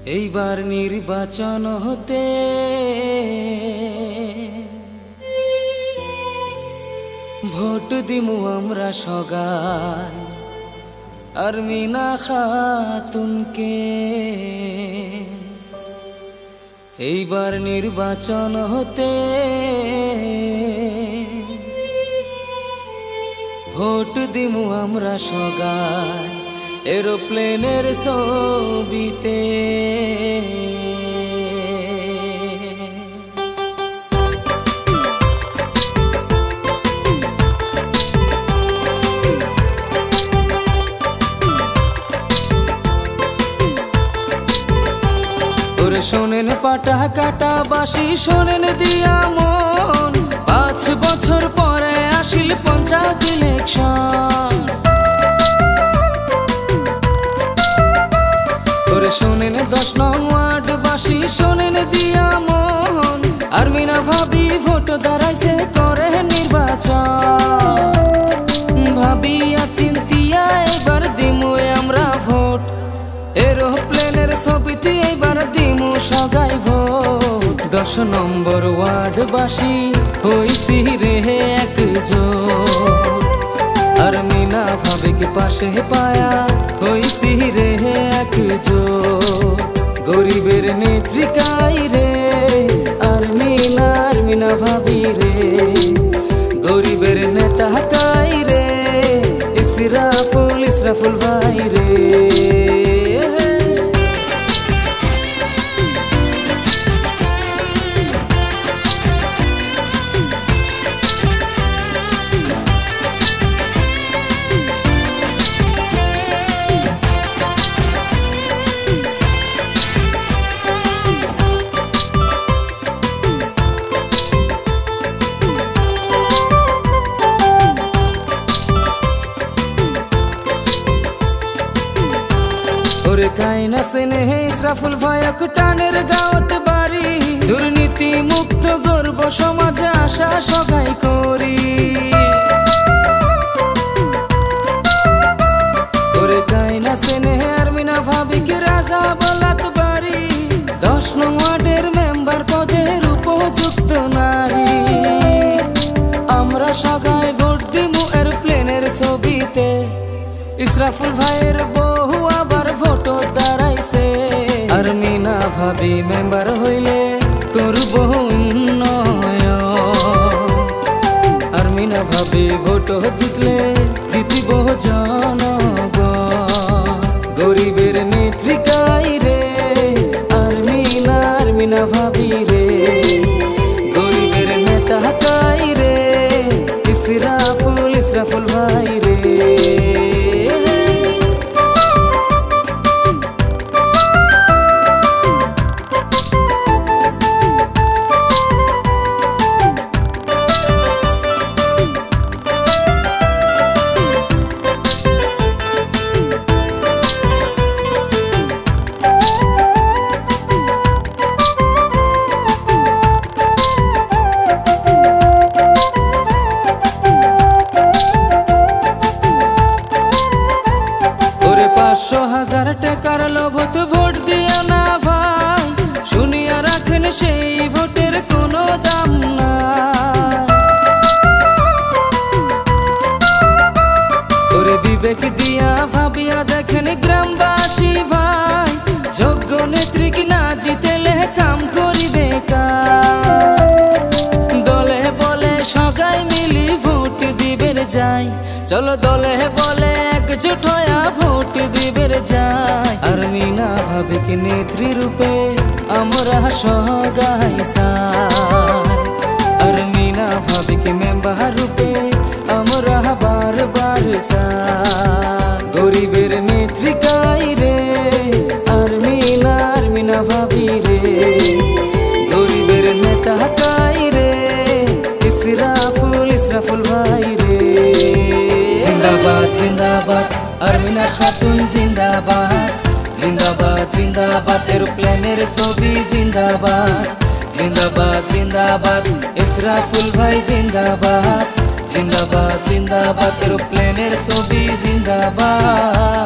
এইবার নির্বাচন হতে ভোট দিমু আমরা সগাই আরমিনা খাতুনকে। এইবার নির্বাচন হতে ভোট দিমু আমরা সগাই এরোপ্লেনের ছবিতে। ওরে শোনেন পাটা কাটা বাসি শোনেন দিয়া মন, 5 বছর পরে আসিল পঞ্চায়েত ইলেকশন। ওরে শোনেন 10 নং ওয়ার্ড বাসি শোনেন দিয়া মন, আরমিনা ভাবি ভোট দাঁড়াইছে করে নির্বাচন। ভাবিয়া চিন্তিয়া এবার দিমু আমরা ভোট এরোপ্লেনের ছবিতে এইবার দিমু সগাই ভোট। 10 নম্বর ওয়ার্ড বাসি হইছি রে একজোট, আরমিনা ভাবিকে পাশে পায়া হইছি রে একজোট। গরিবের নেত্রিকাই রে আরমিনা আরমিনা ভাবি রে, গরিবের নেতা কাই রে ইসরাফুল ইসরাফুল ভাই রে। ওরে কাইনা সেনে ইসরাফুল ভাইক টানের গাঁত বাড়ি, দুর্নীতি মুক্ত গর্ব সমাজে আশা সগাই করি। ওরে কাইনা সেনে আরমিনা ভাবিকে রাজা বলাত বাড়ি, 10 নং ওয়ার্ডের মেম্বার পদের উপযুক্ত নারী। আমরা সগাই ভোট দিমু এরোপ্লেনের ছবিতে, ইসরাফুল ভাইয়ের বহু আবার ভোট দাঁড়াইছে। আরমিনা ভাবি মেম্বার হইলে করব উন্নয়ন, আরমিনা ভাবি ভোট জিতলে জিতিব জনগণ। গরিবের নেত্রিকাই রে আরমিনা আরমিনা ভাবি রে, গরিবের নেতা কাই রে ইসরাফুল ইসরাফুল ভাই রে। ওরে 500,000 টাকার লোভত ভোট দিও না ভাই, শুনিয়া রাখেন সেই ভোটের কোনো দাম না। ওরে বিবেক দিয়া ভাবিয়া দেখেন গ্রামবাসী ভাই, যোগ্য নেত্রীক না জিতেলে কাম করিবে কার। দলে বলে সগাই মিলি ভোট দিবের যাই, চলো দলে বলে একজোট হয়া ভোট দিবের যাই। আরমিনা ভাবিকে নেত্রী রূপে আমরা সগাই চাই, আরমিনা ভাবিকে মেম্বার রূপে আমরা বারবার চাই। গরিবের নেত্রিকাই রে আরমিনা আরমিনা ভাবি রে, গরিবের নেতা কাই রে ইসরাফুল ইসরাফুল ভাই রে। জিন্দাবাদ জিন্দাবাদ আরমিনা খাতুন জিন্দাবাদ, জিন্দাবাদ জিন্দাবাদ এরোপ্লেনের ছবি জিন্দাবাদ, জিন্দাবাদ জিন্দাবাদ ইসরাফুল ভাই জিন্দাবাদ, জিন্দাবাদ জিন্দাবাদ এরোপ্লেনের ছবি জিন্দাবাদ।